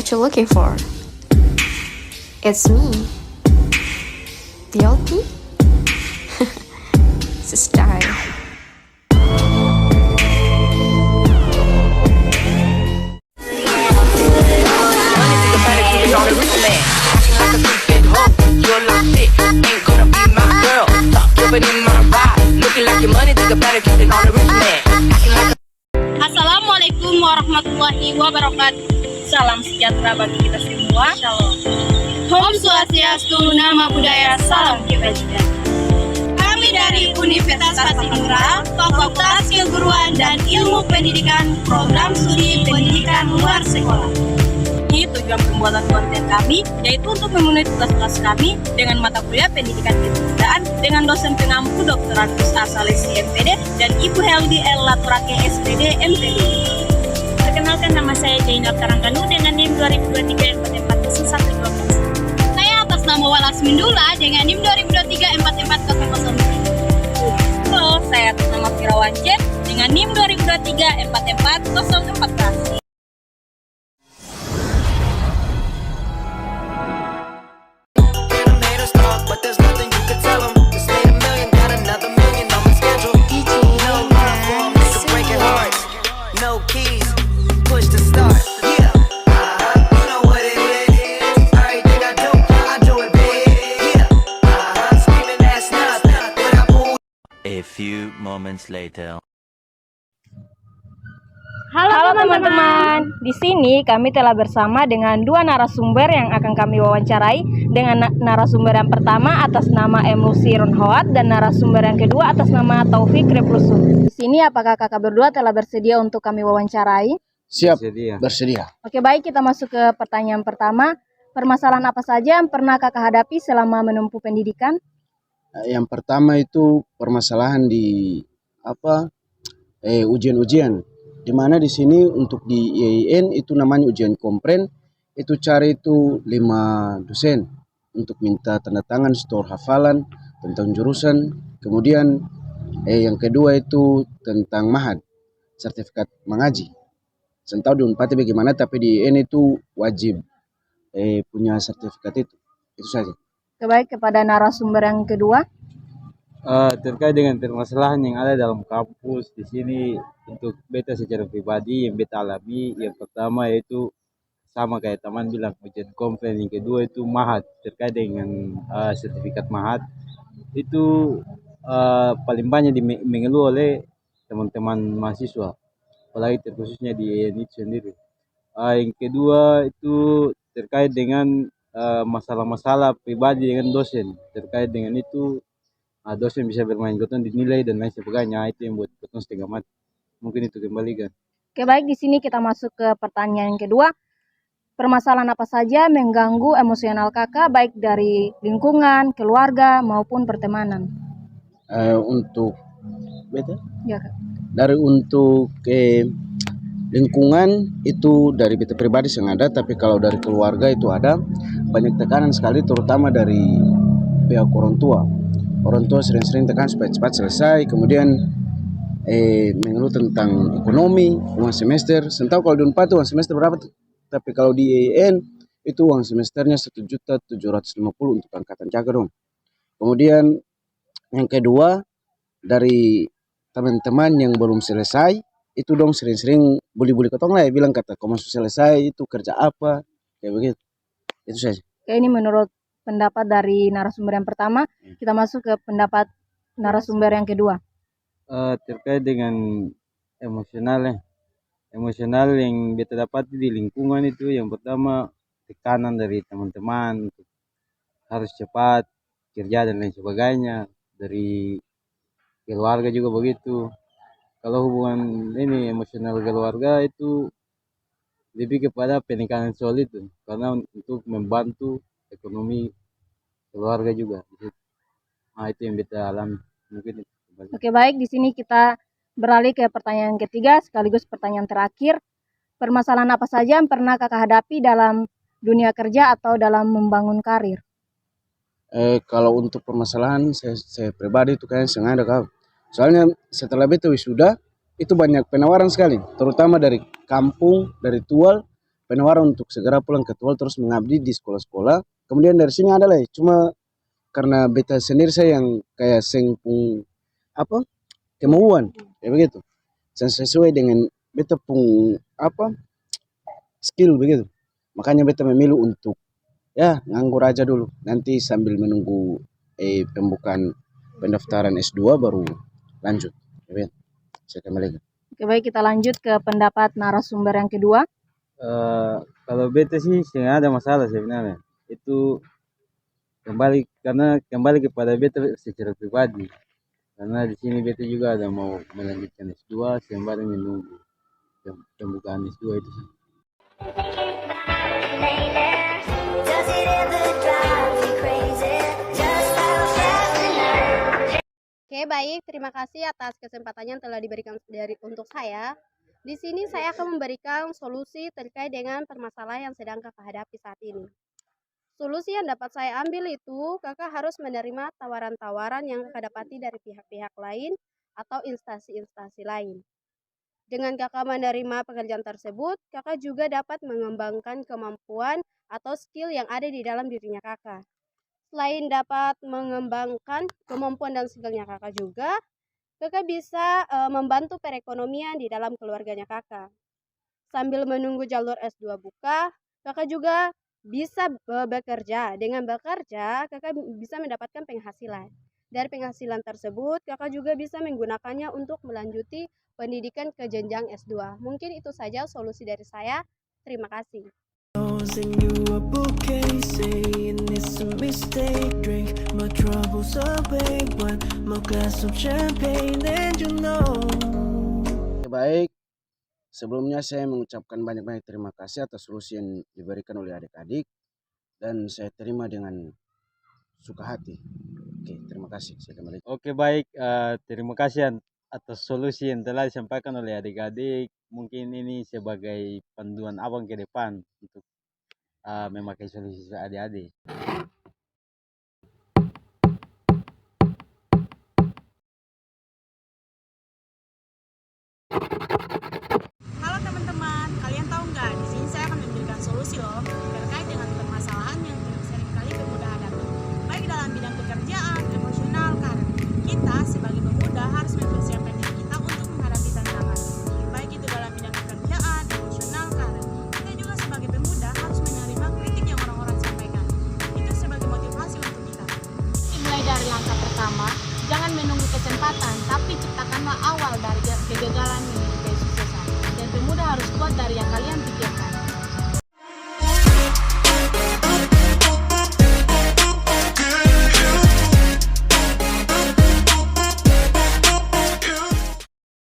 what you're looking for. It's me, the old me. It's a style. Assalamualaikum warahmatullahi wabarakatuh. Salam sejahtera bagi kita semua. Shalom. Om Swastiastu, Nama Budaya, salam kebajikan. Kami dari Universitas Patimura, Fakultas Keguruan dan Ilmu Pendidikan, Program Studi Pendidikan Luar Sekolah. Ini tujuan pembuatan konten kami yaitu untuk memenuhi tugas-tugas kami dengan mata kuliah pendidikan kebudayaan dengan dosen pengampu Dr. Agus Asalesi MPD dan Ibu Heldi L. Laturake SPD MPD. Perkenalkan, nama saya Jainal Karangkanu dengan NIM 2023 44112. Saya atas nama Walas Mindula dengan NIM 2023 44003. Halo, saya atas nama Firawan Jen dengan NIM 2023 44014. A few moments later. Halo teman-teman, di sini kami telah bersama dengan dua narasumber yang akan kami wawancarai. Dengan narasumber yang pertama atas nama Emlusi Ronhoat dan narasumber yang kedua atas nama Taufik Replusu. Di sini apakah kakak berdua telah bersedia untuk kami wawancarai? Siap, bersedia. Oke, baik, kita masuk ke pertanyaan pertama. Permasalahan apa saja yang pernah kakak hadapi selama menempuh pendidikan? Yang pertama itu permasalahan di ujian-ujian. Di mana di sini untuk di IAIN itu namanya ujian kompren, itu cari itu 5 dosen untuk minta tanda tangan store hafalan tentang jurusan. Kemudian yang kedua itu tentang mahad, sertifikat mengaji. Saya tahu di Unpad bagaimana, tapi di IAIN itu wajib punya sertifikat itu. Itu saja. Baik, kepada narasumber yang kedua. Terkait dengan permasalahan yang ada dalam kampus di sini untuk beta secara pribadi yang beta alami, yang pertama yaitu sama kayak teman bilang ujian komplen, yang kedua itu mahat terkait dengan sertifikat mahat itu paling banyak mengeluh oleh teman-teman mahasiswa, apalagi terkhususnya di IAIN itu sendiri. Yang kedua itu terkait dengan masalah-masalah pribadi dengan dosen. Terkait dengan itu dosen bisa bermain gotong dinilai dan lain sebagainya, itu yang buat gotong setengah mati. Mungkin itu kembalikan. Oke, baik, di sini kita masuk ke pertanyaan yang kedua. Permasalahan apa saja mengganggu emosional kakak baik dari lingkungan, keluarga maupun pertemanan? Untuk beta? Ya, Kak. Dari untuk lingkungan itu dari beta pribadi sengaja, tapi kalau dari keluarga itu ada banyak tekanan sekali, terutama dari pihak orang tua. Orang tua sering-sering tekan supaya cepat selesai, kemudian mengeluh tentang ekonomi, uang semester. Saya tahu kalau di Unpad uang semester berapa tuh? Tapi kalau di IAIN itu uang semesternya 1.750.000 untuk angkatan jaga dong. Kemudian yang kedua dari teman-teman yang belum selesai itu dong sering-sering bully-bully ketong lah, ya bilang kata kau masuk selesai itu kerja apa kayak begitu. Itu saja. Oke, ini menurut pendapat dari narasumber yang pertama. Kita masuk ke pendapat narasumber yang kedua. Terkait dengan emosional yang beta dapat di lingkungan itu, yang pertama tekanan dari teman-teman untuk harus cepat kerja dan lain sebagainya. Dari keluarga juga begitu. Kalau hubungan ini emosional keluarga itu lebih kepada penekanan soal itu, karena untuk membantu ekonomi keluarga juga. Nah, itu yang beta alami. Mungkin itu. Oke, baik, di sini kita beralih ke pertanyaan ketiga sekaligus pertanyaan terakhir. Permasalahan apa saja yang pernah kakak hadapi dalam dunia kerja atau dalam membangun karir? Kalau untuk permasalahan saya pribadi itu kayaknya sengaja kau. Soalnya setelah beta wisuda itu banyak penawaran sekali, terutama dari kampung, dari Tual, penawaran untuk segera pulang ke Tual terus mengabdi di sekolah-sekolah. Kemudian dari sini ada lah, cuma karena beta sendiri saya yang kayak seng pung apa kemauan, ya begitu. Sesuai dengan beta pung apa skill begitu. Makanya beta memilih untuk ya nganggur aja dulu. Nanti sambil menunggu pembukaan pendaftaran S2 baru lanjut. Ya, begitu. Saya kembali. Oke, baik, kita lanjut ke pendapat narasumber yang kedua. Kalau beta sih nggak ada masalah sebenarnya. Itu kembali kepada beta secara pribadi. Karena di sini beta juga ada mau melanjutkan S2 sembari menunggu pembukaan S2 itu sih. Oke, baik. Terima kasih atas kesempatan yang telah diberikan untuk saya. Di sini saya akan memberikan solusi terkait dengan permasalahan yang sedang kakak hadapi saat ini. Solusi yang dapat saya ambil itu, kakak harus menerima tawaran-tawaran yang kakak dapati dari pihak-pihak lain atau instansi-instansi lain. Dengan kakak menerima pekerjaan tersebut, kakak juga dapat mengembangkan kemampuan atau skill yang ada di dalam dirinya kakak. Selain dapat mengembangkan kemampuan dan skillnya kakak juga, kakak bisa membantu perekonomian di dalam keluarganya kakak. Sambil menunggu jalur S2 buka, kakak juga bisa bekerja. Dengan bekerja, kakak bisa mendapatkan penghasilan. Dari penghasilan tersebut, kakak juga bisa menggunakannya untuk melanjuti pendidikan ke jenjang S2. Mungkin itu saja solusi dari saya. Terima kasih. And you a bouquet saying it's a mistake. Drink my troubles away, but my glass of champagne, and you know. Baik, sebelumnya saya mengucapkan banyak-banyak terima kasih atas solusi yang diberikan oleh adik-adik dan saya terima dengan suka hati. Oke, terima kasih. Saya kembali. Oke, baik, terima kasih atas solusi yang telah disampaikan oleh adik-adik. Mungkin ini sebagai panduan abang ke depan untuk memakai solusi adik-adik. Halo teman-teman, kalian tahu nggak? Di sini saya akan memberikan solusi loh.